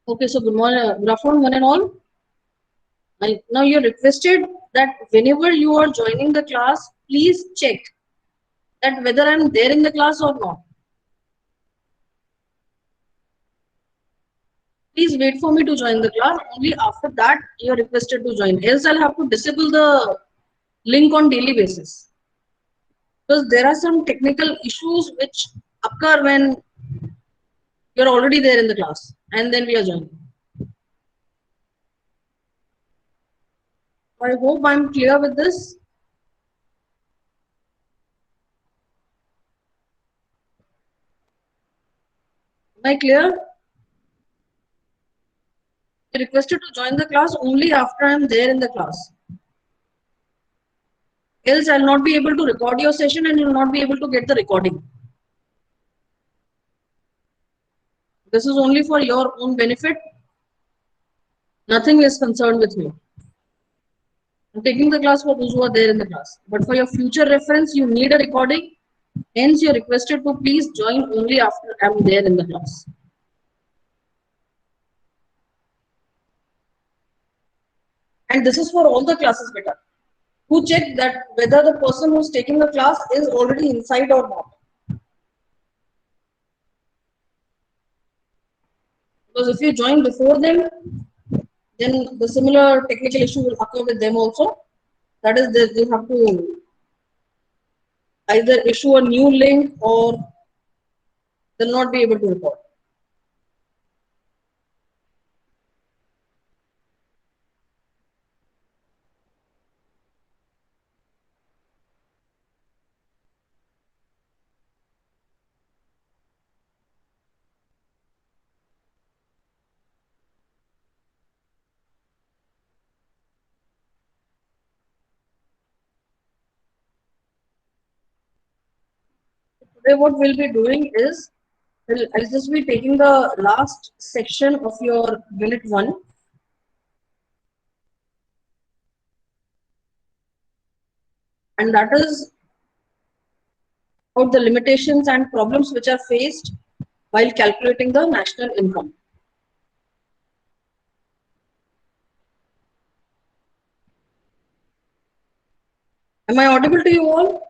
Okay, so good morning, good afternoon, one and all. Now you're requested that whenever you are joining the class, please check that whether I'm there in the class or not. Please wait for me to join the class. Only after that you're requested to join. Else I'll have to disable the link on daily basis. Because there are some technical issues which occur when you're already there in the class and then we are joining. I hope I'm clear with this. Am I clear? You're requested to join the class only after I'm there in the class. Else I'll not be able to record your session and you'll not be able to get the recording. This is only for your own benefit. Nothing is concerned with me. I'm taking the class for those who are there in the class. But for your future reference, you need a recording. Hence, you're requested to please join only after I'm there in the class. And this is for all the classes, beta. Who check that whether the person who's taking the class is already inside or not. Because if you join before them, then the similar technical issue will occur with them also. That is, they have to either issue a new link or they'll not be able to record. Today what we'll be doing is, I'll just be taking the last section of your unit 1. And that is about the limitations and problems which are faced while calculating the national income. Am I audible to you all?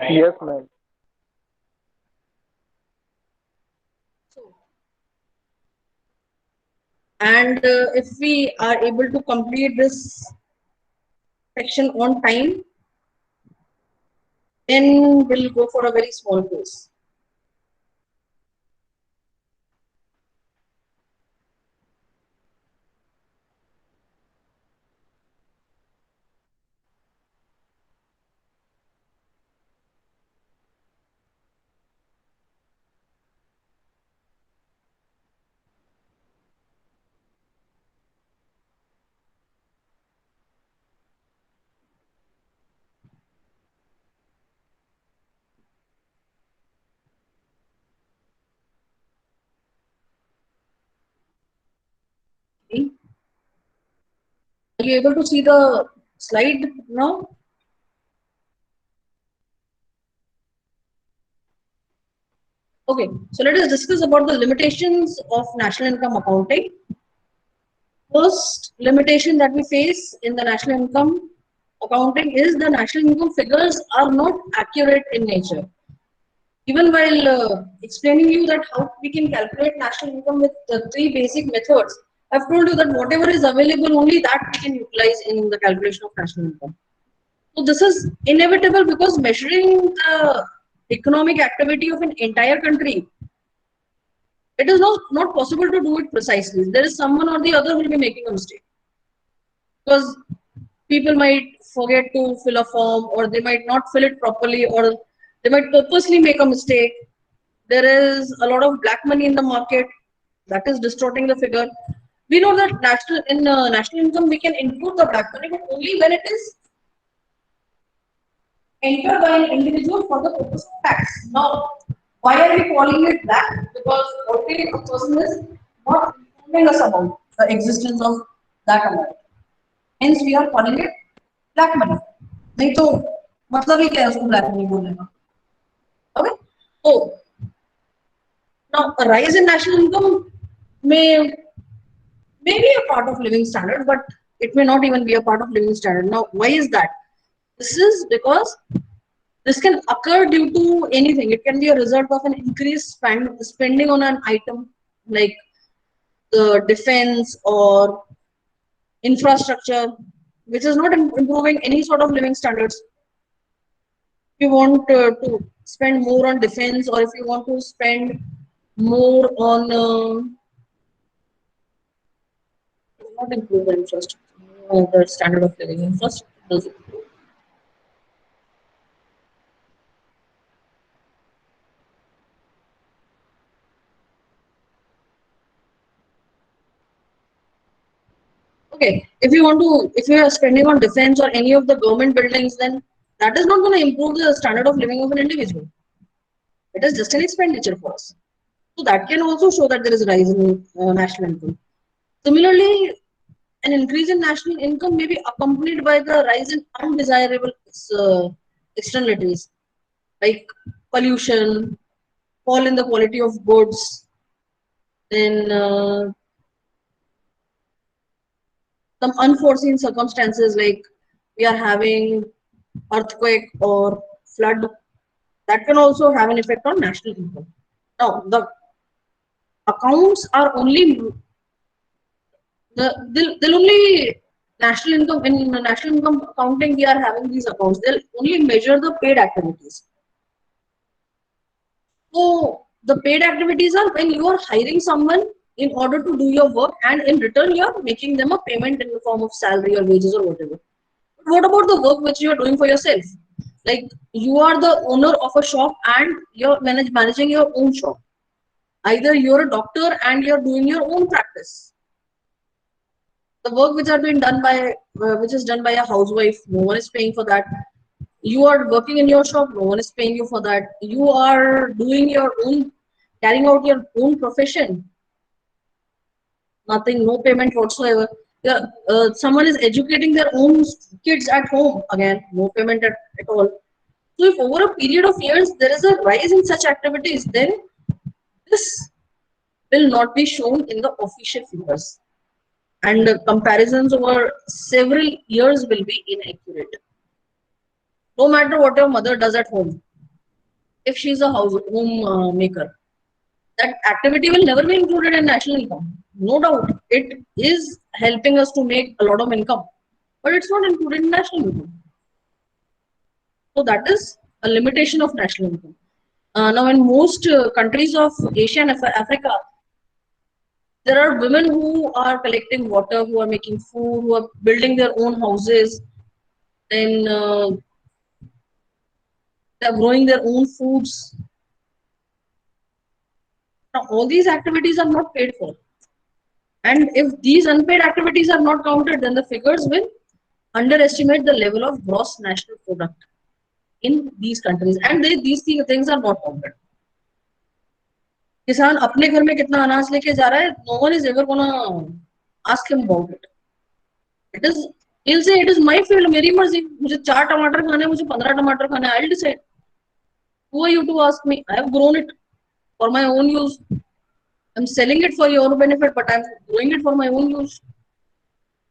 Yes, ma'am. And if we are able to complete this section on time, then we'll go for a very small course. Okay. Are you able to see the slide now? Okay, so let us discuss about the limitations of national income accounting. First limitation that we face in the national income accounting is the national income figures are not accurate in nature. Even while explaining you that how we can calculate national income with the 3 basic methods, I've told you that whatever is available, only that we can utilize in the calculation of national income. So this is inevitable because measuring the economic activity of an entire country, it is not possible to do it precisely. There is someone or the other who will be making a mistake, because people might forget to fill a form, or they might not fill it properly, or they might purposely make a mistake. There is a lot of black money in the market that is distorting the figure. We know that national income we can include the black money, but only when it is entered by an individual for the purpose of tax. Now, why are we calling it black? Because already a person is not informing us about the existence of that amount. Hence, we are calling it black money. नहीं तो मतलब ही क्या है उसको black money बोलने का? Okay. So now a rise in national income may be a part of living standard, but it may not even be a part of living standard. Now, why is that? This is because this can occur due to anything. It can be a result of an increased spending on an item like the defense or infrastructure, which is not improving any sort of living standards. If you want to spend more on defense, or if you want to spend more on not improve the infrastructure, the standard of living infrastructure does it. Okay, if you are spending on defense or any of the government buildings, then that is not going to improve the standard of living of an individual. It is just an expenditure for us. So that can also show that there is a rise in national income. Similarly, an increase in national income may be accompanied by the rise in undesirable externalities like pollution, fall in the quality of goods, then some unforeseen circumstances like we are having earthquake or flood, that can also have an effect on national income. Now, the accounts are only they'll only national income in national income accounting. We are having these accounts. They'll only measure the paid activities. So the paid activities are when you are hiring someone in order to do your work, and in return you are making them a payment in the form of salary or wages or whatever. What about the work which you are doing for yourself? Like you are the owner of a shop and you're managing your own shop. Either you're a doctor and you're doing your own practice. The work which are being done by which is done by a housewife, no one is paying for that. You are working in your shop, no one is paying you for that. You are doing your own, carrying out your own profession, nothing, no payment whatsoever. Yeah, someone is educating their own kids at home, again, no payment at all. So if over a period of years there is a rise in such activities, then this will not be shown in the official figures. And comparisons over several years will be inaccurate. No matter what your mother does at home, if she's a home maker, that activity will never be included in national income. No doubt, it is helping us to make a lot of income, but it's not included in national income. So that is a limitation of national income. Now, in most countries of Asia and Africa, there are women who are collecting water, who are making food, who are building their own houses, then they're growing their own foods. Now, all these activities are not paid for. And if these unpaid activities are not counted, then the figures will underestimate the level of gross national product in these countries. And these things are not counted. किसान अपने घर में कितना अनाज लेके जा रहा है, no one is ever gonna ask him about it. He'll say it is my field, मेरी मर्जी, मुझे 4 टमाटर खाने, मुझे 15 टमाटर खाने, I'll decide. Who are you to ask me? I have grown it for my own use. I'm selling it for your benefit, but I'm growing it for my own use.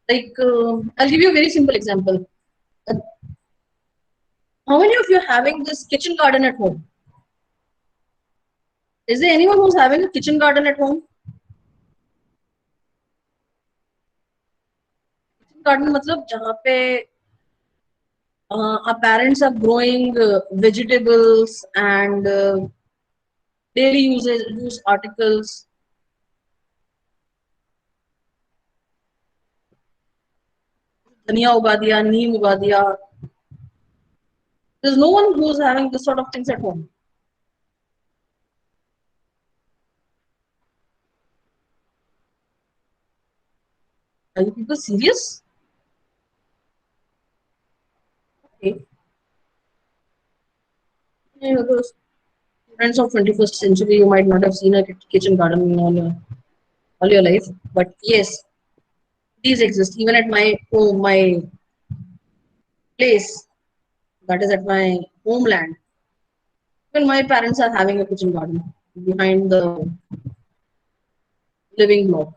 Like, I'll give you a very simple example. Uh, how many of you are having this kitchen garden at home? Is there anyone who's having a kitchen garden at home? Kitchen garden मतलब जहाँ पे Our parents are growing vegetables and daily use articles. धनिया उगा दिया, नीम उगा दिया. There's no one who's having this sort of things at home. Are you people serious? Okay. You know, those students of 21st century, you might not have seen a kitchen garden all your life, but yes, these exist even at my home, my place, that is at my homeland. Even my parents are having a kitchen garden behind the living block.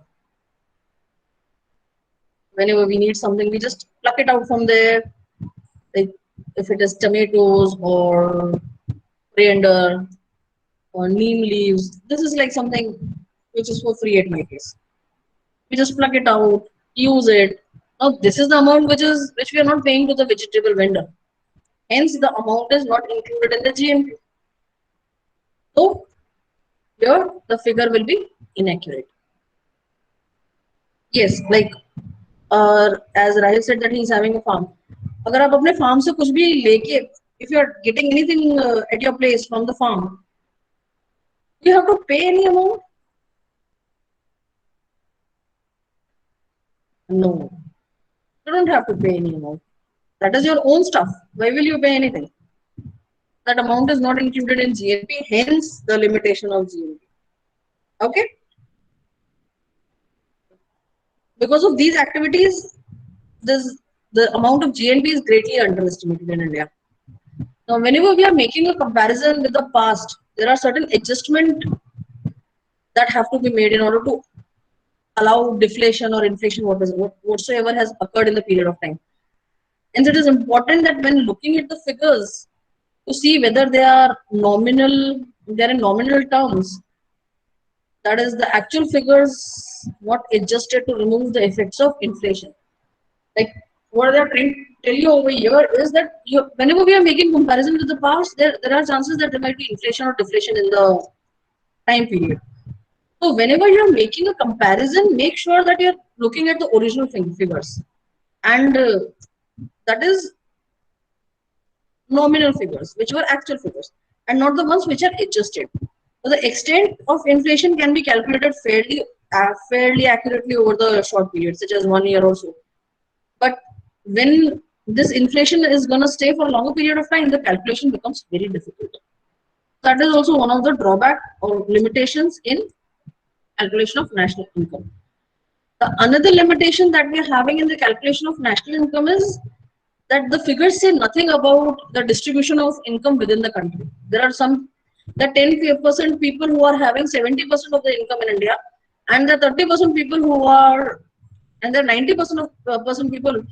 Whenever we need something, we just pluck it out from there. Like if it is tomatoes or coriander or neem leaves, this is like something which is for free at my place. We just pluck it out, use it. Now this is the amount which we are not paying to the vegetable vendor. Hence the amount is not included in the GMP. So here the figure will be inaccurate. Yes, like as Rahil said that he is having a farm. अगर आप अपने farm से कुछ भी लेके, if you are getting anything at your place from the farm, you have to pay any amount? No, you don't have to pay any amount. That is your own stuff. Why will you pay anything? That amount is not included in GNP, hence the limitation of GNP. Okay? Because of these activities, the amount of GNP is greatly underestimated in India. Now, whenever we are making a comparison with the past, there are certain adjustments that have to be made in order to allow deflation or inflation, whatsoever has occurred in the period of time. And it is important that when looking at the figures to see whether they are nominal, they're in nominal terms, that is the actual figures not adjusted to remove the effects of inflation. Like what they're trying to tell you over here is that whenever we are making comparison with the past, there are chances that there might be inflation or deflation in the time period. So whenever you're making a comparison, make sure that you're looking at the original figures. And that is nominal figures, which were actual figures, and not the ones which are adjusted. So the extent of inflation can be calculated fairly accurately over the short period, such as 1 year or so. But when this inflation is going to stay for a longer period of time, the calculation becomes very difficult. That is also one of the drawback or limitations in calculation of national income. The another limitation that we are having in the calculation of national income is that the figures say nothing about the distribution of income within the country. There are the 10% people who are having 70% of the income in India, and the 30% people who are, and the 90% of person people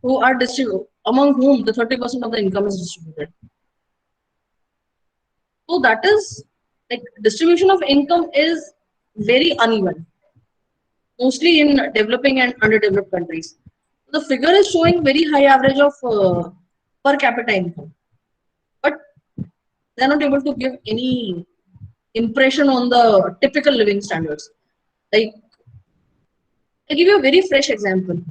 who are distributed, among whom the 30% of the income is distributed. So that is like distribution of income is very uneven, mostly in developing and underdeveloped countries. The figure is showing very high average of per capita income, but they're not able to give any impression on the typical living standards. Like, I'll give you a very fresh example.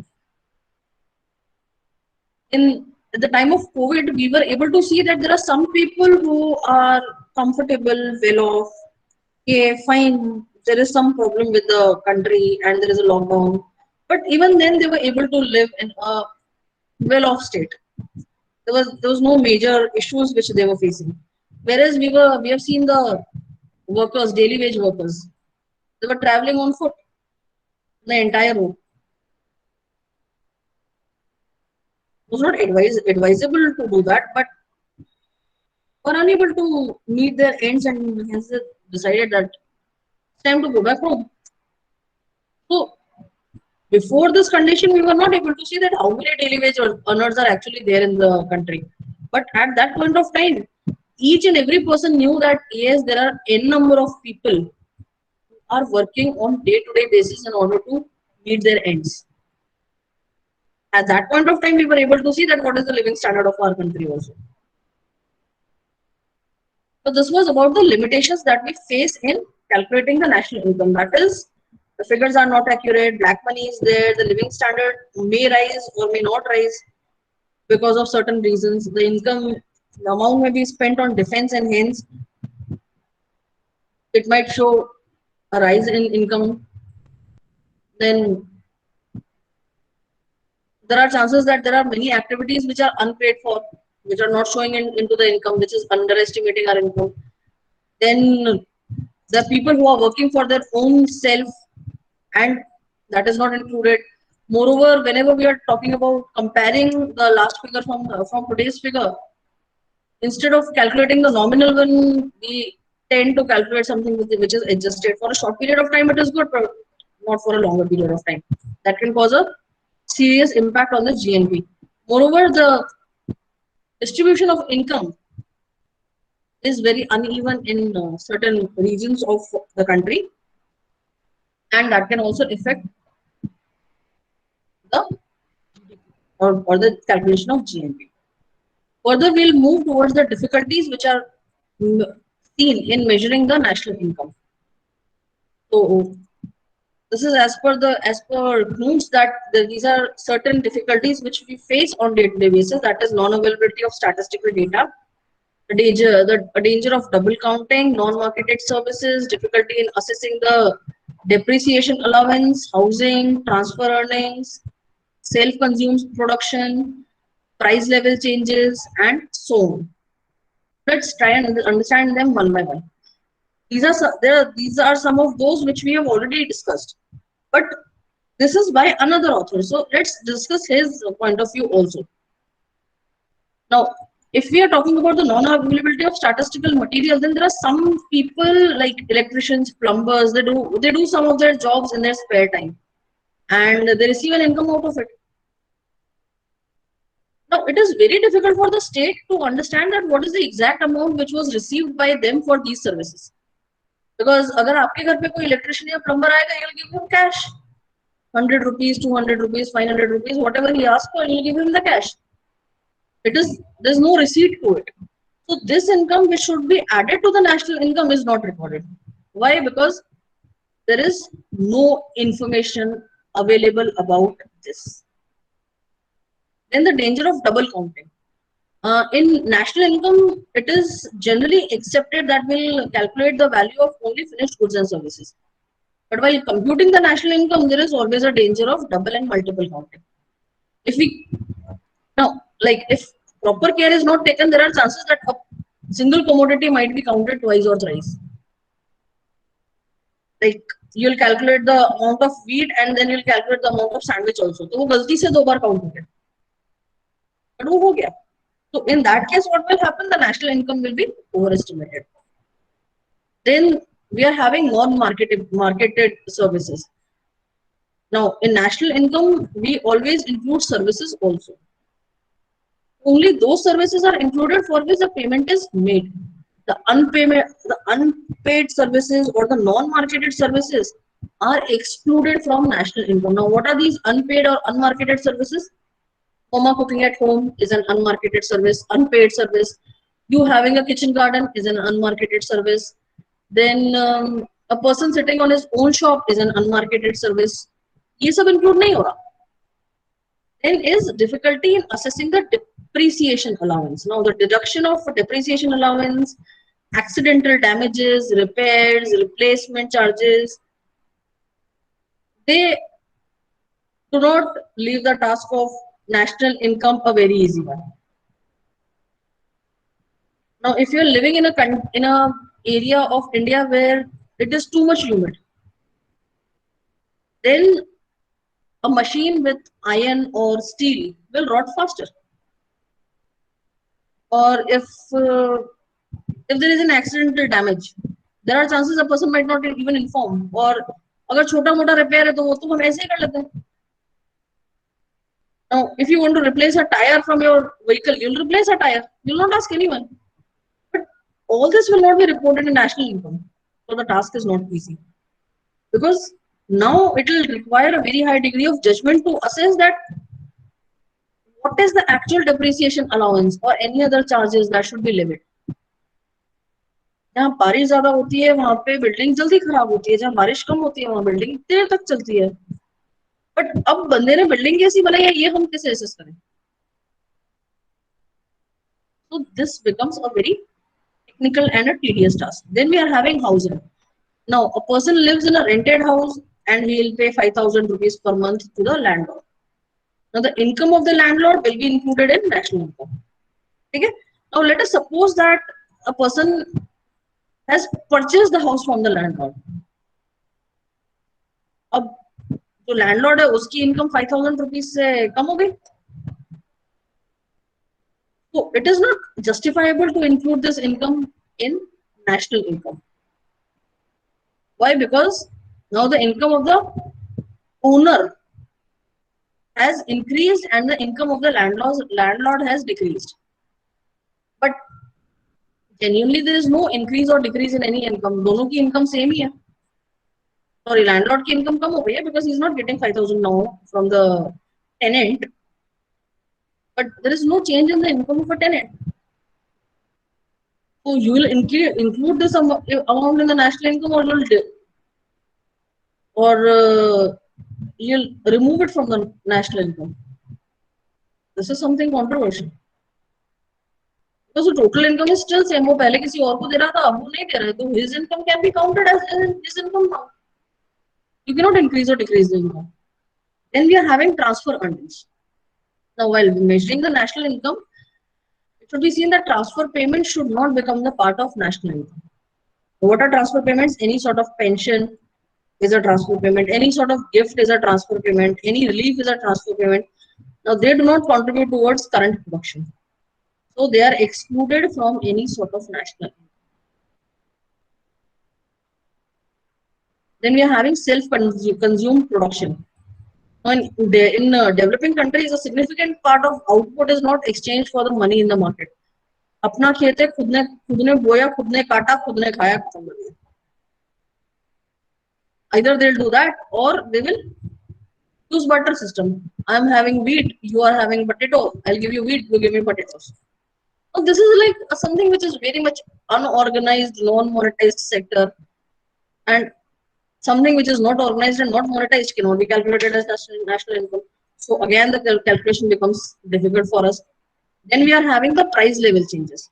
At the time of COVID, we were able to see that there are some people who are comfortable, well off. Okay, fine. There is some problem with the country and there is a lockdown, but even then they were able to live in a well-off state. There was no major issues which they were facing. Whereas we have seen the workers, daily wage workers, they were traveling on foot the entire route. It was not advisable to do that, but were unable to meet their ends and hence they decided that it's time to go back home. So before this condition, we were not able to see that how many daily wage earners are actually there in the country. But at that point of time, each and every person knew that yes, there are n number of people who are working on day-to-day basis in order to meet their ends. at that point of time, we were able to see that what is the living standard of our country also. So this was about the limitations that we face in calculating the national income. That is, the figures are not accurate, black money is there, the living standard may rise or may not rise because of certain reasons. The income, the amount may be spent on defense and hence it might show a rise in income. Then there are chances that there are many activities which are unpaid for, which are not showing into the income, which is underestimating our income. Then the people who are working for their own self and that is not included. Moreover, whenever we are talking about comparing the last figure from today's figure, instead of calculating the nominal one, we tend to calculate something which is adjusted for a short period of time. It is good, but not for a longer period of time. That can cause a serious impact on the GNP. Moreover, the distribution of income is very uneven in certain regions of the country, and that can also affect the or the calculation of GNP. Further, we'll move towards the difficulties which are seen in measuring the national income. So this is as per Knoots that these are certain difficulties which we face on day-to-day basis. That is non-availability of statistical data, a danger of double counting, non-marketed services, difficulty in assessing the depreciation allowance, housing, transfer earnings, self-consumed production, price level changes, and so on. Let's try and understand them one by one. These are some of those which we have already discussed, but this is by another author. So let's discuss his point of view also. Now, if we are talking about the non-availability of statistical material, then there are some people like electricians, plumbers. They do some of their jobs in their spare time, and they receive an income out of it. Now, it is very difficult for the state to understand that what is the exact amount which was received by them for these services. Because अगर आपके घर पे कोई electrician या plumber आएगा, he'll give him cash, 100 rupees, 200 rupees, 500 rupees, whatever he asks for, he'll give him the cash. There's no receipt to it. So this income which should be added to the national income is not recorded. Why? Because there is no information available about this. Then the danger of double counting. In national income, it is generally accepted that we'll calculate the value of only finished goods and services. But while computing the national income, there is always a danger of double and multiple counting. If we now, like if proper care is not taken, there are chances that a single commodity might be counted twice or thrice. Like you'll calculate the amount of wheat and then you'll calculate the amount of sandwich also. तो वो गलती से 2 बार count हो गया. But वो हो गया. So in that case, what will happen? The national income will be overestimated. Then we are having marketed services. Now in national income, we always include services also. Only those services are included for which the payment is made. The unpaid services or the non-marketed services are excluded from national income. Now, what are these unpaid or unmarketed services? Mama cooking at home is an unmarketed service, unpaid service. You having a kitchen garden is an unmarketed service. Then a person sitting on his own shop is an unmarketed service. ये सब include नहीं हो रहा. Then is difficulty in assessing the depreciation allowance. Now the deduction of depreciation allowance, accidental damages, repairs, replacement charges, they do not leave the task of national income a very easy one. Now if you are living in a area of India where it is too much humid, then a machine with iron or steel will rot faster. Or if there is an accidental damage, there are chances a person might not even inform. Or अगर छोटा मोटा repair है तो वो तो हम ऐसे ही कर लेते हैं. Now, if you want to replace a tire from your vehicle, you'll replace a tire. You'll not ask anyone. But all this will not be reported in national income. So the task is not easy. Because now it will require a very high degree of judgment to assess that what is the actual depreciation allowance or any other charges that should be levied? जहाँ बारिश ज्यादा होती है वहां पे building जल्दी खराब होती है, जहाँ बारिश कम होती है वहां बिल्डिंग देर तक चलती है. बट अब बंदे ने बिल्डिंग कैसी बनाई है ये हम कैसे असेस करें? So this becomes a very technical and a tedious task. Then we are having housing. Now a person lives in a rented house and he will pay 5,000 rupees per month to the landlord. Now the income of the landlord will be included in national income. Okay? Now let us suppose that a person has purchased the house from the landlord. अब जो landlord है उसकी income 5,000 rupees से कम हो गई. So it is not justifiable to include this income in national income. Why? Because now the income of the owner has increased and the income of the landlord has decreased. But genuinely there is no increase or decrease in any income. दोनों की income same ही है. Sorry, landlord की income कम हो गई है because he is not getting 5,000 now from the tenant. But there is no change in the income of a tenant. So you will include this amount in the national income, or you'll remove it from the national income. This is something controversial. Because the total income is still same. वो पहले किसी और को दे रहा था, अब वो नहीं दे रहा है, तो his income can be counted as his income now. You cannot increase or decrease the income. Then we are having transfer earnings. Now, while measuring the national income, it should be seen that transfer payments should not become the part of national income. What are transfer payments? Any sort of pension is a transfer payment. Any sort of gift is a transfer payment. Any relief is a transfer payment. Now, they do not contribute towards current production. So, they are excluded from any sort of national income. Then we are having self-consumed production. In developing countries, a significant part of output is not exchanged for the money in the market. अपना खेत है, खुद ने बोया, खुद ने काटा, खुद ने खाया, खत्म कर दिया. Either they'll do that or they will use barter system. I am having wheat, you are having potato. I'll give you wheat, you give me potatoes. So this is like something which is very much unorganized, non-monetized sector, and something which is not organized and not monetized cannot be calculated as national income. So again, the calculation becomes difficult for us. Then we are having the price level changes.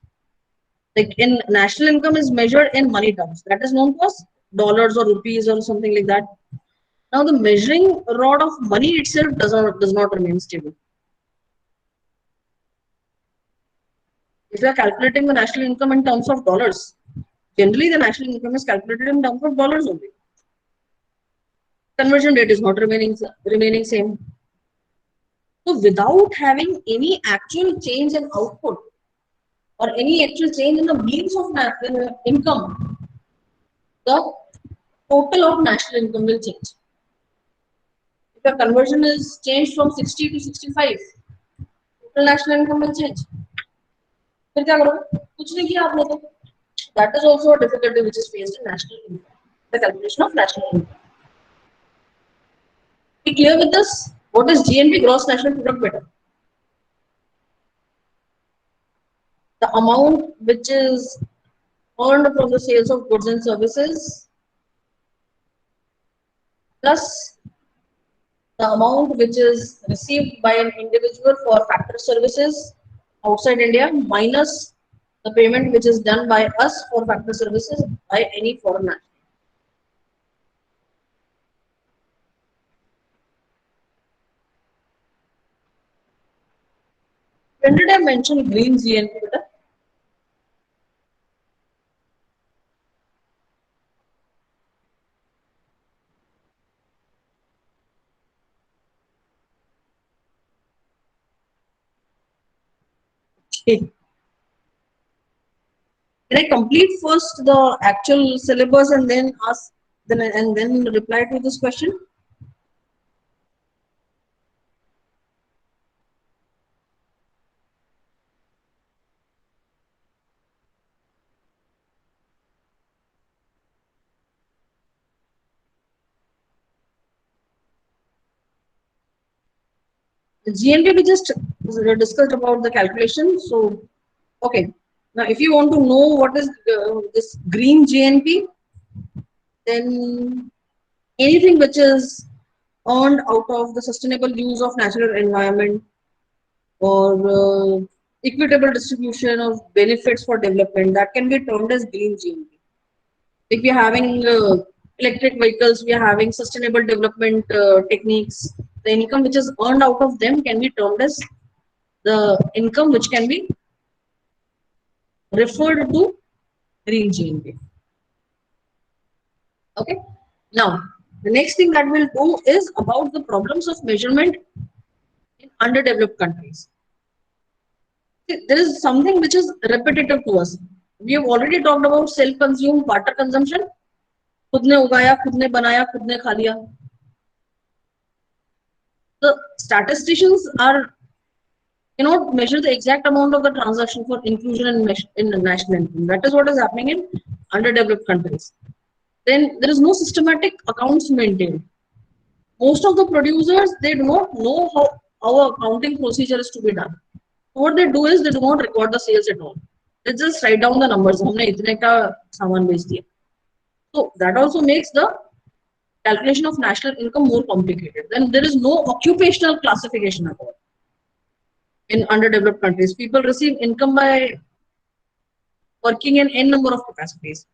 Like in national income is measured in money terms. That is known as dollars or rupees or something like that. Now the measuring rod of money itself does not remain stable. If you are calculating the national income in terms of dollars, generally the national income is calculated in terms of dollars only. Conversion rate is not remaining same. So without having any actual change in output or any actual change in the means of income, the total of national income will change. If the conversion is changed from 60 to 65, total national income will change. फिर क्या करोगे? कुछ नहीं किया आपने तो. That is also a difficulty which is faced in national income, the calculation of national income. Be clear with this. What is GNP, gross national product, better? The amount which is earned from the sales of goods and services plus the amount which is received by an individual for factory services outside India minus the payment which is done by us for factory services by any foreign national. When did I mention green GNP? Okay. Can I complete first the actual syllabus and then reply to this question? The GNP we just discussed about the calculation. So, okay. Now, if you want to know what is this green GNP, then anything which is earned out of the sustainable use of natural environment or equitable distribution of benefits for development, that can be termed as green GNP. If we are having electric vehicles, we are having sustainable development techniques, the income which is earned out of them can be termed as the income which can be referred to green GNP. Okay. Now, the next thing that we'll do is about the problems of measurement in underdeveloped countries. There is something which is repetitive to us. We have already talked about self-consumed water consumption. खुद ने उगाया, खुद ने बनाया, खुद ने खा लिया. The statisticians cannot measure the exact amount of the transaction for inclusion in the national income. That is what is happening in underdeveloped countries. Then there is no systematic accounts maintained. Most of the producers, they do not know how our accounting procedure is to be done. What they do is they do not record the sales at all. They just write down the numbers. हमने इतने का सामान बेच दिया. So that also makes the calculation of national income more complicated. Then there is no occupational classification at all. In underdeveloped countries, people receive income by working in n number of capacities.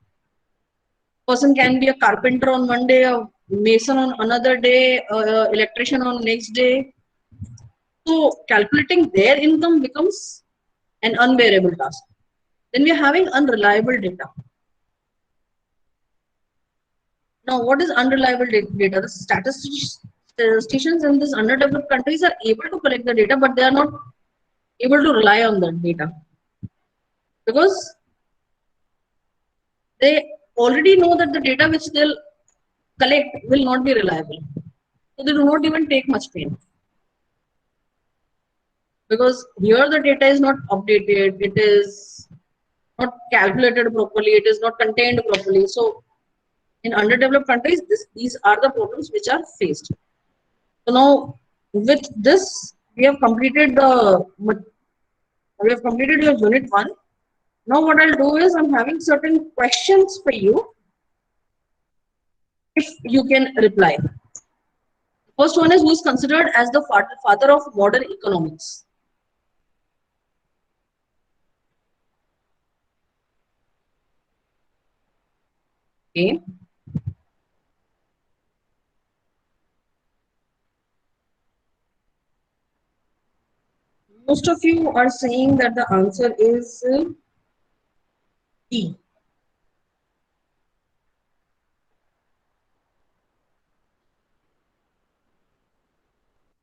Person can be a carpenter on one day, a mason on another day, electrician on next day. So calculating their income becomes an unbearable task. Then we are having unreliable data. Now, what is unreliable data? The statisticians in these underdeveloped countries are able to collect the data, but they are not able to rely on that data because they already know that the data which they'll collect will not be reliable. So they do not even take much pain. Because here the data is not updated, it is not calculated properly, it is not contained properly. So in underdeveloped countries, these are the problems which are faced. So now with this, we have completed your unit 1. Now what I'll do is I'm having certain questions for you if you can reply. First one is, who is considered as the father of modern economics? Okay. Most of you are saying that the answer is D.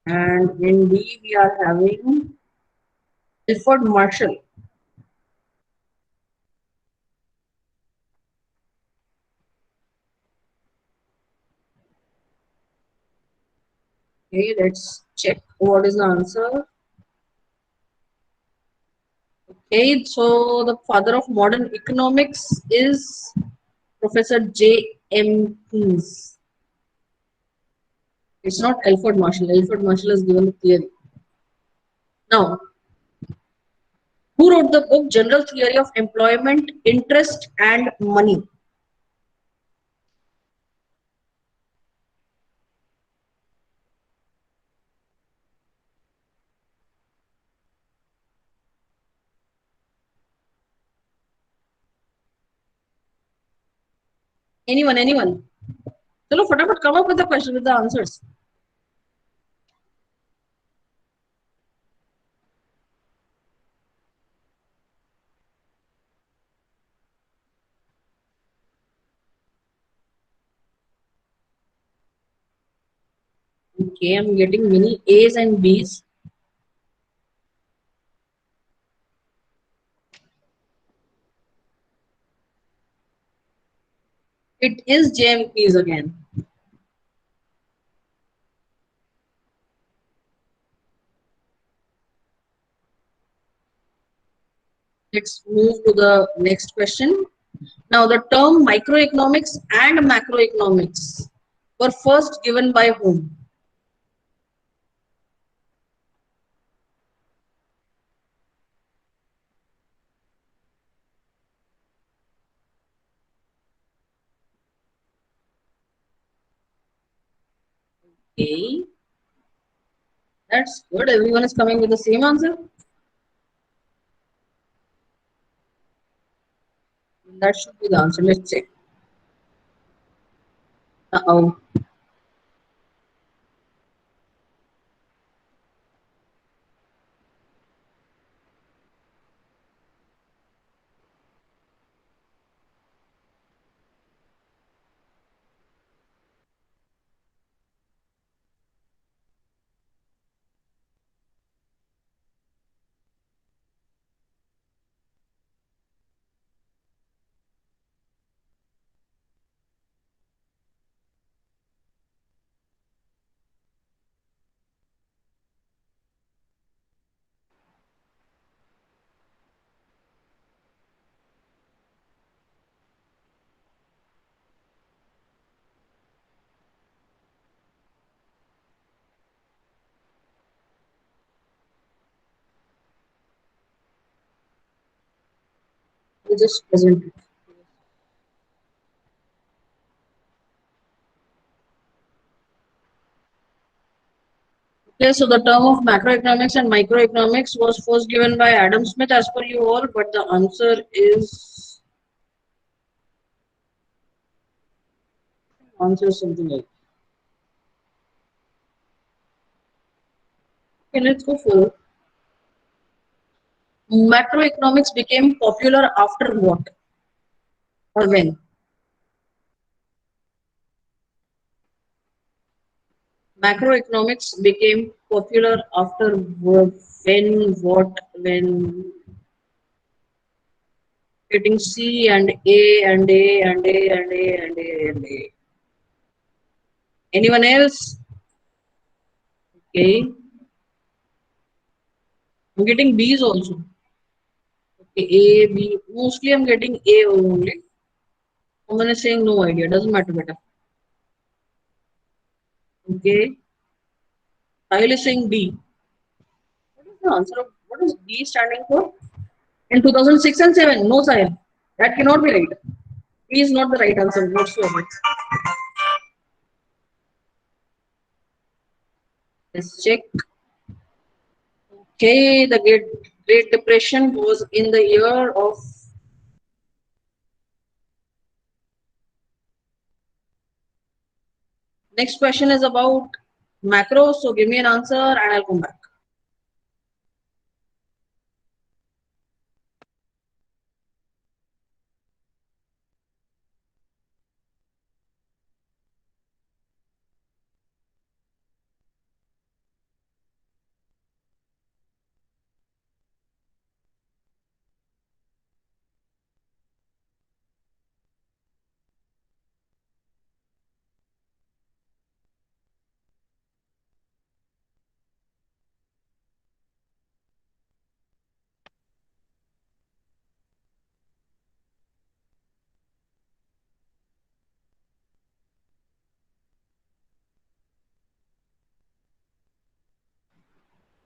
And in D, we are having Alfred Marshall. Okay, let's check what is the answer. Okay, so the father of modern economics is Professor J.M. Keynes. It's not Alfred Marshall. Alfred Marshall has given the theory. Now, who wrote the book General Theory of Employment, Interest and Money? Anyone? Chalo, fatapat come up with the question with the answers. Okay, I'm getting many A's and B's. It is J.M. Keynes again. Let's move to the next question. Now, the term microeconomics and macroeconomics were first given by whom? Okay, that's good. Everyone is coming with the same answer. That should be the answer. Let's check. Uh-oh. We just present it. Okay, so the term of macroeconomics and microeconomics was first given by Adam Smith as per you all, but the answer is something like. Okay, let's go further. Macroeconomics became popular after what or when? Macroeconomics became popular after when, what, when. Getting C and A and A and A and A and A and A. Anyone else? Okay. I'm getting B's also. Okay, A, B. Mostly I'm getting A only. Someone is saying no idea. Doesn't matter, better. Okay. Sahil is saying D. What is the answer of what is D standing for? In 2006 and 7. No, Sahil. That cannot be right. D is not the right answer whatsoever. Let's check. Okay, the Great Depression was in the year of. Next question is about macro. So give me an answer and I'll come back.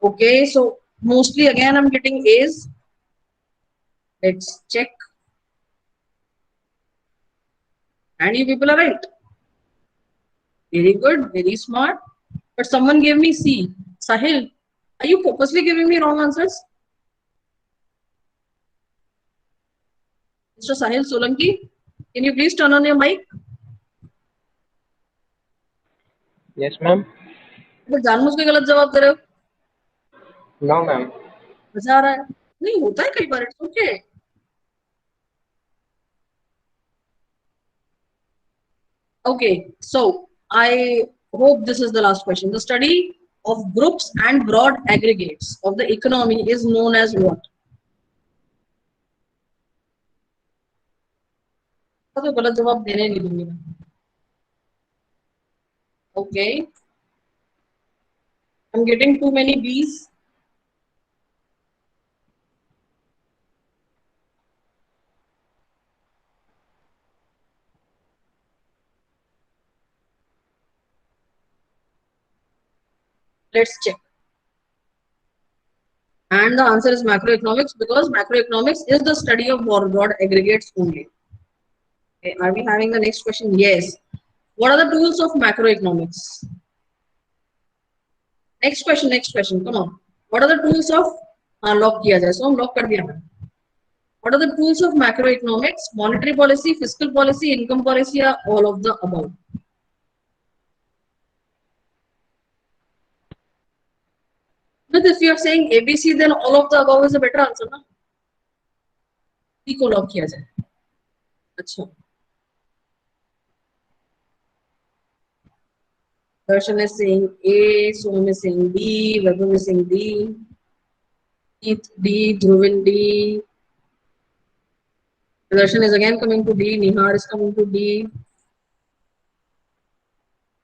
Okay, so mostly again I'm getting A's. Let's check. And you people are right. Very good, very smart. But someone gave me C. Sahil, are you purposely giving me wrong answers? Mr. Sahil Solanki, can you please turn on your mic? Yes, ma'am. तो जानबूझ के गलत जवाब दे रहे हो No, ma'am. मजा आ रहा है नहीं होता है कई बार it's okay Okay, so I hope this is the last question. The study of groups and broad aggregates of the economy is known as what? तो गलत जवाब देने नहीं दूंगी मैं. Okay, I'm getting too many B's. Let's check. And the answer is macroeconomics because macroeconomics is the study of broad aggregates only. Okay, are we having the next question? Yes. What are the tools of macroeconomics? Next question. Come on. What are the tools of lock किया जाए? So हम lock कर दिया हमने. What are the tools of macroeconomics? Monetary policy, fiscal policy, income policy, or all of the above? But if you are saying ABC, then all of the above is a better answer, ना? C को lock किया जाए. अच्छा. Darshan is saying A, Som is saying B, Vaibhav is saying D, Keith D, Dhruvin D. Darshan is again coming to D, Nihar is coming to D,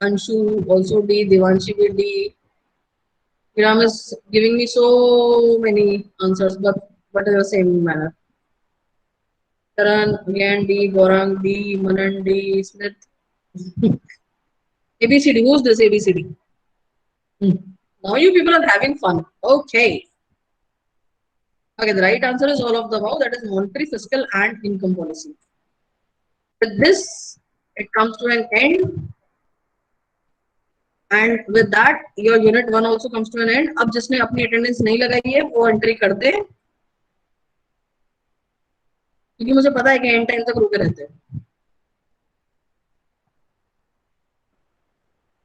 Anshu also D, Devanshi with D. Kiram is giving me so many answers, but in the same manner. Karan again D, Gaurang D, Manan D, Smith. ABCD, who's this ABCD? Now you people are having fun. Okay. Okay, the right answer is all of the above. That is monetary, fiscal, and income policy. With this, it comes to an end. And with that, your unit 1 also comes to an end. अब जिसने अपनी attendance नहीं लगाई है, वो entry कर दे. क्योंकि मुझे पता है कि end time तक रुके रहते हैं.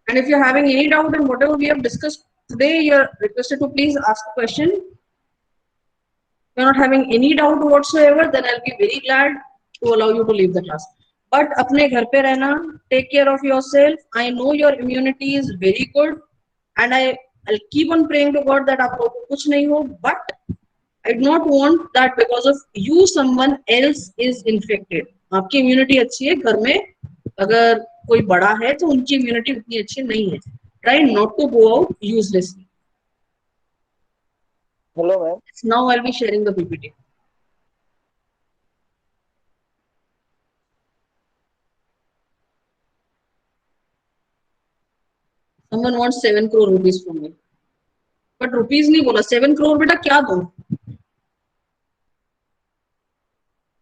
And if you're having any doubt in whatever we have discussed today, you're requested to please ask a question. If you're not having any doubt whatsoever, then I'll be very glad to allow you to leave the class. But अपने घर पे रहना, take care of yourself. I know your immunity is very good, and I'll keep on praying to God that आप लोगों को कुछ नहीं हो. But I do not want that because of you someone else is infected. आपकी immunity अच्छी है, घर में अगर कोई बड़ा है तो उनकी immunity उतनी अच्छी नहीं है. Try not to go out uselessly. Hello, ma'am. Now I'll be sharing the PPT. Someone wants 7 crore rupees from me. But rupees नहीं बोला, 7 crore बेटा क्या दूं?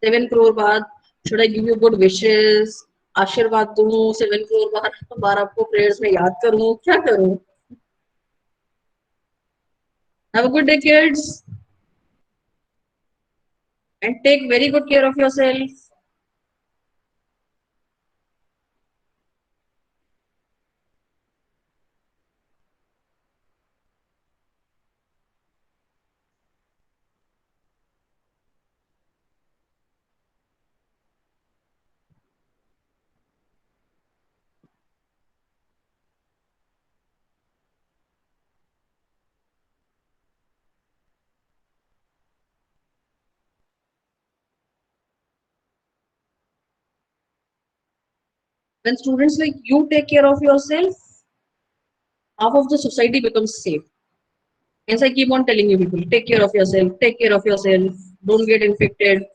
7 crore बाद, should I give you good wishes? आशीर्वाद दूं? 7 crore बाद आपको prayers में याद करूं? क्या करूं? Have a good day, kids. And take very good care of yourself. When students like you take care of yourself, half of the society becomes safe. Hence, I keep on telling you people, take care of yourself, don't get infected.